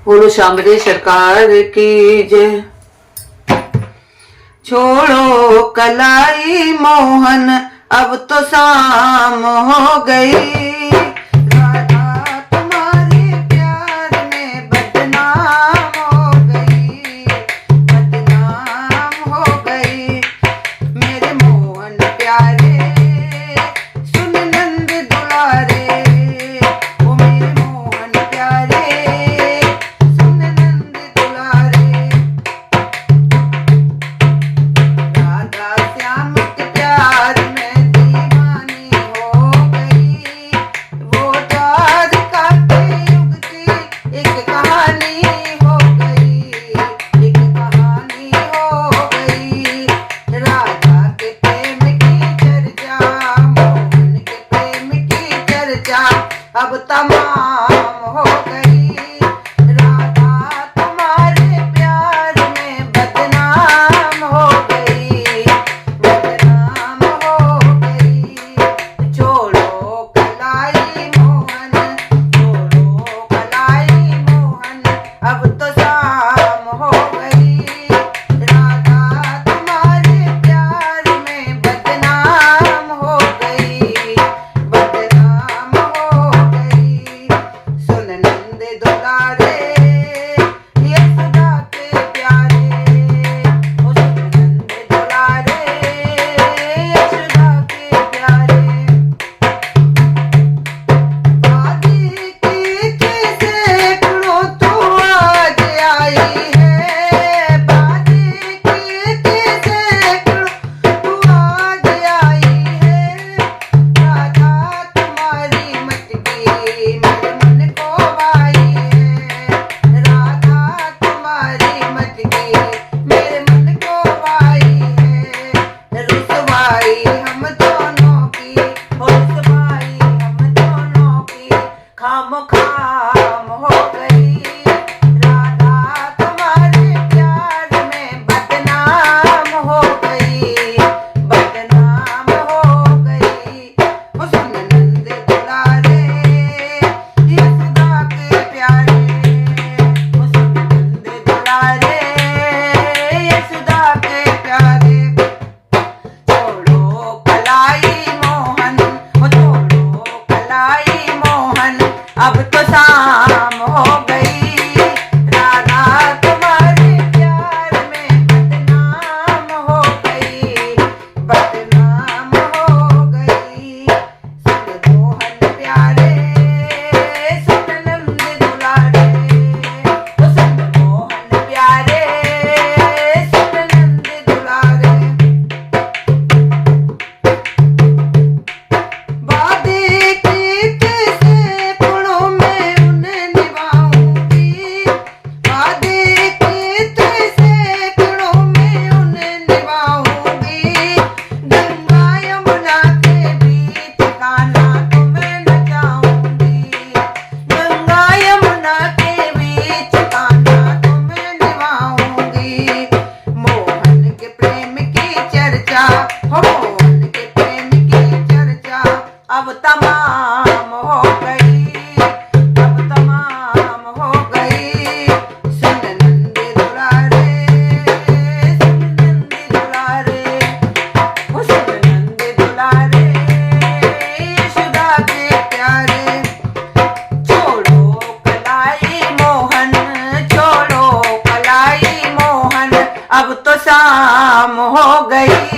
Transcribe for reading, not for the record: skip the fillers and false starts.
बोलो शामरे सरकार की जय। छोड़ो कलाई मोहन अब तो शाम हो गई, राधा तुम्हारे प्यार में बदनाम हो गई, बदनाम हो गई। मेरे मोहन प्यारे सुन नंद दुलारे, ओ मेरे मोहन प्यारे सुन नंद दुलारे। राधा श्याम के प्यार में दीवानी हो गई, वो द्वारका के युग की एक कहानी हो गई, एक कहानी हो गई। राधा के प्रेम की चर्चा, मोहन के प्रेम की चर्चा अब तमाम हो गई। राधा तुम्हारे प्यार में बदनाम हो गई, बदनाम हो गई। छोड़ो कलाई मोहन, छोड़ो कलाई मोहन अब तो शाम हो गई। राधा तुम्हारे प्यार में बदनाम हो गई, बदनाम हो गई। सुन नंद दुलारे यशोदा के प्यारे, ओ सुन नंद दुलारे यशोदा के प्यारे। आदि की सैकड़ों तो आज आई है, बाजी की सैकड़ों तो आज आई है। राधा तुम्हारी मटकी मेरे मन को भाई है, राधा तुम्हारी मटकी मेरे मन को भाई है। रुसवाई हम दोनों की, रुसवाई हम दोनों की खाम खाम हो गई। राधा तुम्हारे प्यार में बदनाम हो गई, बदनाम हो गई। ओ सुन नंद दुलारे यशोदा के प्यारे, ओ सुन नंद दुलारे यशोदा के प्यारे। छोड़ो कलाई मोहन, ओ छोड़ो कलाई मोहन अब तो शाम हो गई। राधा तुम्हारे प्यार में बदनाम हो गई, बदनाम हो गई। सुन मोहन प्यारे सुन नंद दुलारे, ओ सुन मोहन प्यारे सुन नंद दुलारे। वादे किए सैकड़ों में उन्हें निभाऊंगी, वादे किए सैकड़ों में उन्हें निभाऊंगी। गंगा यमुना के बीच गाना तो मैं न जाऊंगी, गंगा यमुना के बीच गाना तो मैं निभाऊंगी। मोहन के प्रेम की चर्चा, हो मोहन के प्रेम की चर्चा अब तमाम हो गई, अब तमाम हो गई। सुन नंद दुलारे, सुन नंद दुलारे, ओ सुन नंद दुलारे यशोदा के प्यारे। छोड़ो कलाई मोहन, छोड़ो कलाई मोहन अब तो शाम हो गई।